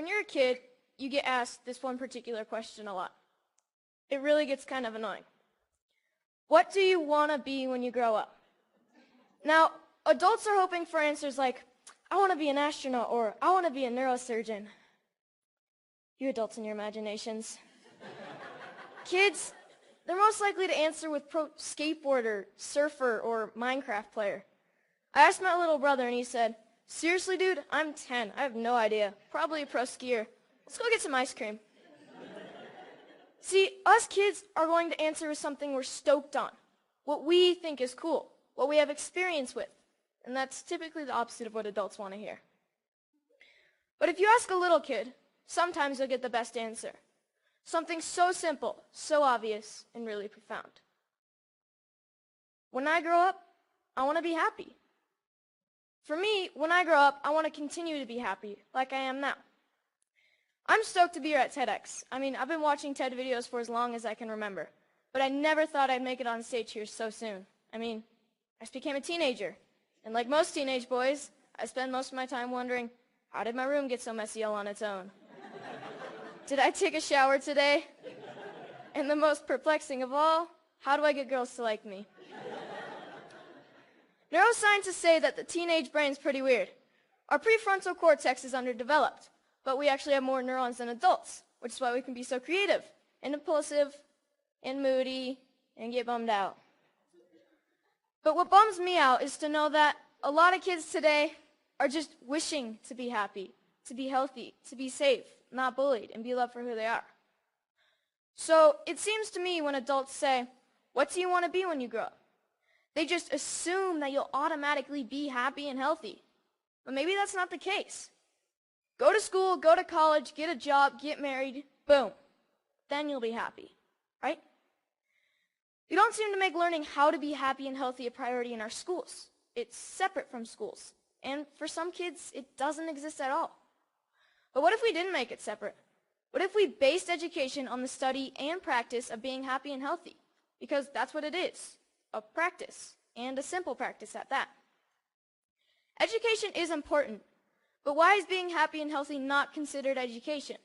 when you're a kid, you get asked this one particular question a lot. It really gets kind of annoying. What do you want to be when you grow up? Now, adults are hoping for answers like, I want to be an astronaut, or I want to be a neurosurgeon. You adults and your imaginations. Kids, they're most likely to answer with pro skateboarder, surfer, or Minecraft player. I asked my little brother and he said, seriously, dude, I'm 10. I have no idea. Probably a pro skier. Let's go get some ice cream. See, us kids are going to answer with something we're stoked on, what we think is cool, what we have experience with. And that's typically the opposite of what adults want to hear. But if you ask a little kid, sometimes you'll get the best answer. Something so simple, so obvious, and really profound. When I grow up, I want to be happy. For me, when I grow up, I want to continue to be happy, like I am now. I'm stoked to be here at TEDx. I mean, I've been watching TED videos for as long as I can remember, but I never thought I'd make it on stage here so soon. I mean, I just became a teenager, and like most teenage boys, I spend most of my time wondering, how did my room get so messy all on its own? Did I take a shower today? And the most perplexing of all, how do I get girls to like me? Neuroscientists say that the teenage brain's pretty weird. Our prefrontal cortex is underdeveloped, but we actually have more neurons than adults, which is why we can be so creative and impulsive and moody and get bummed out. But what bums me out is to know that a lot of kids today are just wishing to be happy, to be healthy, to be safe, not bullied, and be loved for who they are. So it seems to me when adults say, what do you want to be when you grow up? They just assume that you'll automatically be happy and healthy. But maybe that's not the case. Go to school, go to college, get a job, get married, boom. Then you'll be happy, right? We don't seem to make learning how to be happy and healthy a priority in our schools. It's separate from schools. And for some kids, it doesn't exist at all. But what if we didn't make it separate? What if we based education on the study and practice of being happy and healthy? Because that's what it is, a practice, and a simple practice at that. Education is important, but why is being happy and healthy not considered education?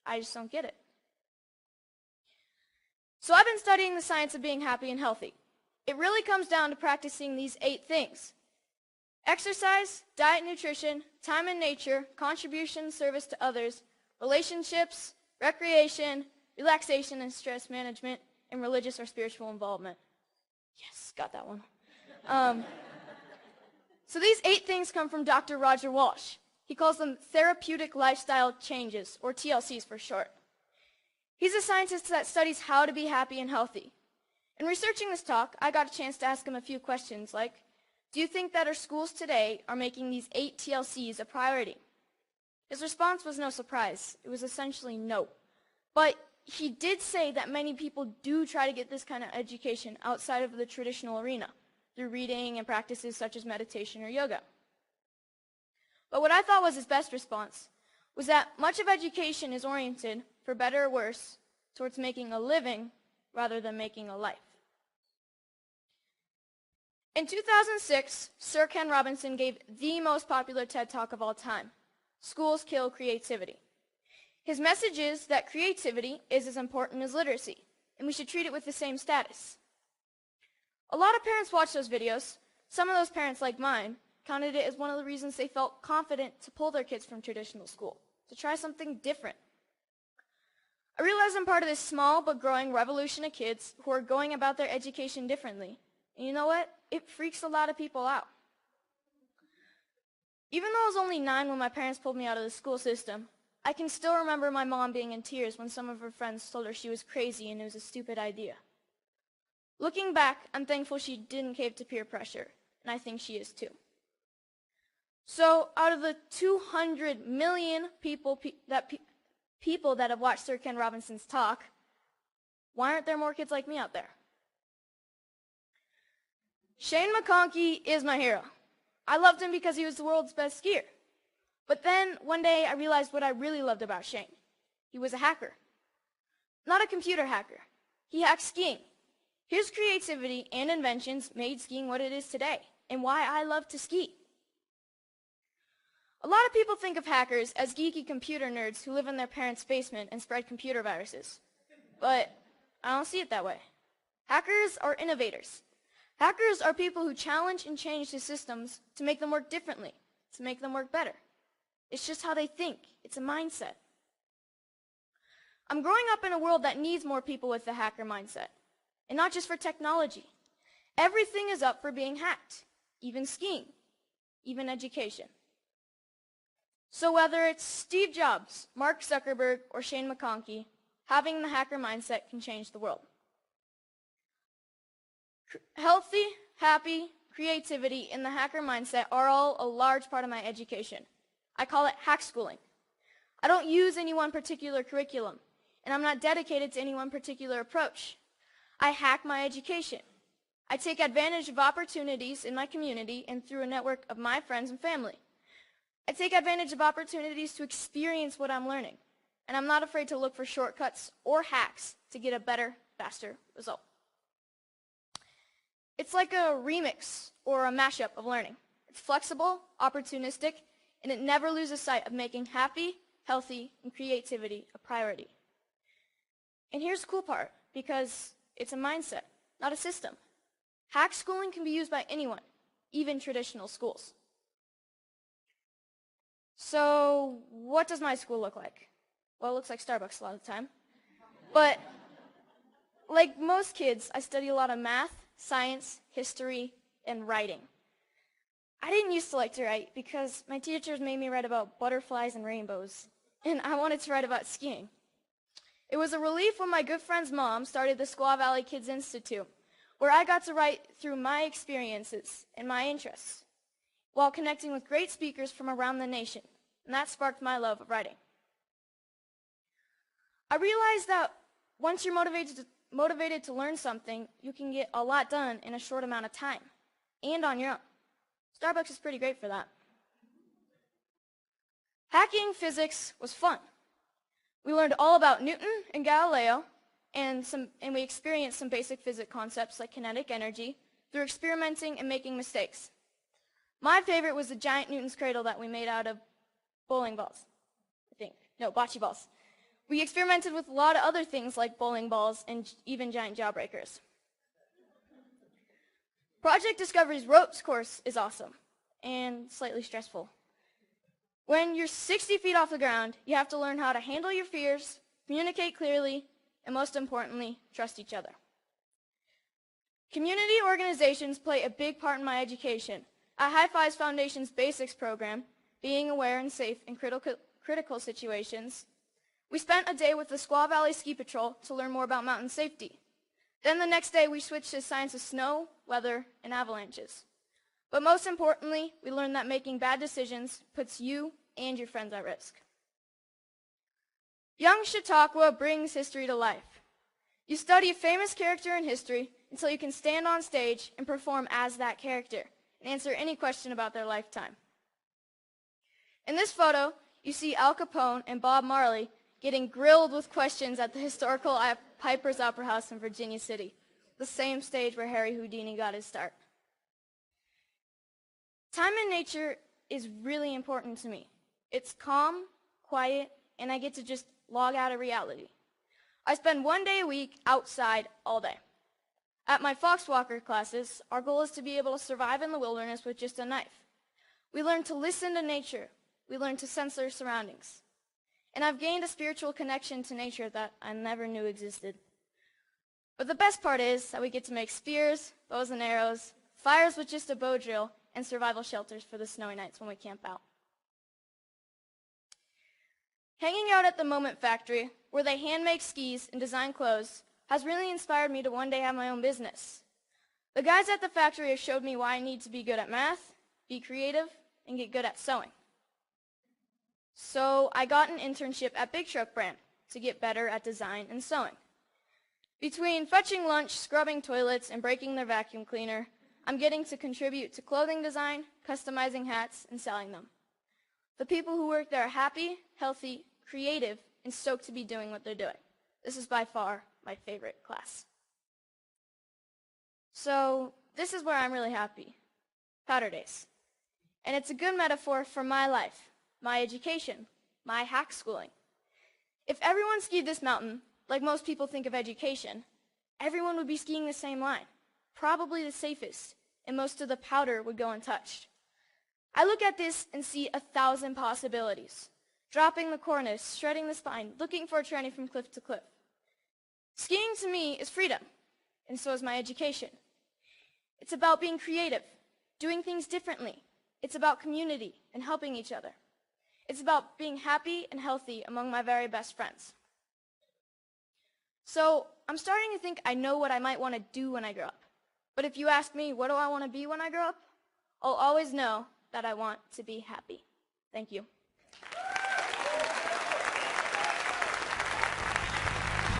I just don't get it. So I've been studying the science of being happy and healthy. It really comes down to practicing these 8 things: exercise, diet, nutrition, time in nature, contribution, service to others, relationships, recreation, relaxation and stress management, and religious or spiritual involvement. Yes, got that one. So these 8 things come from Dr. Roger Walsh. He calls them therapeutic lifestyle changes, or TLCs for short. He's a scientist that studies how to be happy and healthy. In researching this talk, I got a chance to ask him a few questions like, do you think that our schools today are making these 8 TLCs a priority? His response was no surprise. It was essentially no. But he did say that many people do try to get this kind of education outside of the traditional arena, through reading and practices such as meditation or yoga. But what I thought was his best response was that much of education is oriented, for better or worse, towards making a living rather than making a life. In 2006, Sir Ken Robinson gave the most popular TED Talk of all time, Schools Kill Creativity. His message is that creativity is as important as literacy, and we should treat it with the same status. A lot of parents watch those videos. Some of those parents, like mine, counted it as one of the reasons they felt confident to pull their kids from traditional school, to try something different. I realize I'm part of this small but growing revolution of kids who are going about their education differently. And you know what? It freaks a lot of people out. Even though I was only 9 when my parents pulled me out of the school system, I can still remember my mom being in tears when some of her friends told her she was crazy and it was a stupid idea. Looking back, I'm thankful she didn't cave to peer pressure, and I think she is too. So out of the 200 million people that have watched Sir Ken Robinson's talk, why aren't there more kids like me out there? Shane McConkey is my hero. I loved him because he was the world's best skier. But then one day I realized what I really loved about Shane. He was a hacker. Not a computer hacker. He hacked skiing. His creativity and inventions made skiing what it is today, and why I love to ski. A lot of people think of hackers as geeky computer nerds who live in their parents' basement and spread computer viruses. But I don't see it that way. Hackers are innovators. Hackers are people who challenge and change the systems to make them work differently, to make them work better. It's just how they think. It's a mindset. I'm growing up in a world that needs more people with the hacker mindset. And not just for technology. Everything is up for being hacked. Even skiing. Even education. So whether it's Steve Jobs, Mark Zuckerberg, or Shane McConkey, having the hacker mindset can change the world. Healthy, happy, creativity, and the hacker mindset are all a large part of my education. I call it hack schooling. I don't use any one particular curriculum, and I'm not dedicated to any one particular approach. I hack my education. I take advantage of opportunities in my community and through a network of my friends and family. I take advantage of opportunities to experience what I'm learning, and I'm not afraid to look for shortcuts or hacks to get a better, faster result. It's like a remix or a mashup of learning. It's flexible, opportunistic, and it never loses sight of making happy, healthy, and creativity a priority. And here's the cool part, because it's a mindset, not a system. Hack schooling can be used by anyone, even traditional schools. So what does my school look like? Well, it looks like Starbucks a lot of the time. But like most kids, I study a lot of math, science, history, and writing. I didn't used to like to write because my teachers made me write about butterflies and rainbows, and I wanted to write about skiing. It was a relief when my good friend's mom started the Squaw Valley Kids Institute, where I got to write through my experiences and my interests, while connecting with great speakers from around the nation, and that sparked my love of writing. I realized that once you're motivated to learn something, you can get a lot done in a short amount of time, and on your own. Starbucks is pretty great for that. Hacking physics was fun. We learned all about Newton and Galileo, and we experienced some basic physics concepts like kinetic energy through experimenting and making mistakes. My favorite was the giant Newton's cradle that we made out of bowling balls, I think. No, bocce balls. We experimented with a lot of other things like bowling balls and even giant jawbreakers. Project Discovery's ropes course is awesome and slightly stressful. When you're 60 feet off the ground, you have to learn how to handle your fears, communicate clearly, and most importantly, trust each other. Community organizations play a big part in my education. At High Fives Foundation's Basics program, being aware and safe in critical situations, we spent a day with the Squaw Valley Ski Patrol to learn more about mountain safety. Then the next day, we switched to science of snow, weather, and avalanches. But most importantly, we learned that making bad decisions puts you and your friends at risk. Young Chautauqua brings history to life. You study a famous character in history until you can stand on stage and perform as that character and answer any question about their lifetime. In this photo, you see Al Capone and Bob Marley getting grilled with questions at the historical Piper's Opera House in Virginia City, the same stage where Harry Houdini got his start. Time in nature is really important to me. It's calm, quiet, and I get to just log out of reality. I spend one day a week outside all day. At my Foxwalker classes, our goal is to be able to survive in the wilderness with just a knife. We learn to listen to nature. We learn to sense our surroundings. And I've gained a spiritual connection to nature that I never knew existed. But the best part is that we get to make spears, bows and arrows, fires with just a bow drill, and survival shelters for the snowy nights when we camp out. Hanging out at the Moment Factory, where they hand make skis and design clothes, has really inspired me to one day have my own business. The guys at the factory have showed me why I need to be good at math, be creative, and get good at sewing. So I got an internship at Big Truck Brand to get better at design and sewing. Between fetching lunch, scrubbing toilets, and breaking their vacuum cleaner, I'm getting to contribute to clothing design, customizing hats, and selling them. The people who work there are happy, healthy, creative, and stoked to be doing what they're doing. This is by far my favorite class. So this is where I'm really happy. Powder days. And it's a good metaphor for my life. my education, my hack schooling. If everyone skied this mountain, like most people think of education, everyone would be skiing the same line, probably the safest, and most of the powder would go untouched. I look at this and see 1,000 possibilities. Dropping the cornice, shredding the spine, looking for a tranny from cliff to cliff. Skiing to me is freedom, and so is my education. It's about being creative, doing things differently. It's about community and helping each other. It's about being happy and healthy among my very best friends. So I'm starting to think I know what I might want to do when I grow up. But if you ask me, what do I want to be when I grow up? I'll always know that I want to be happy. Thank you.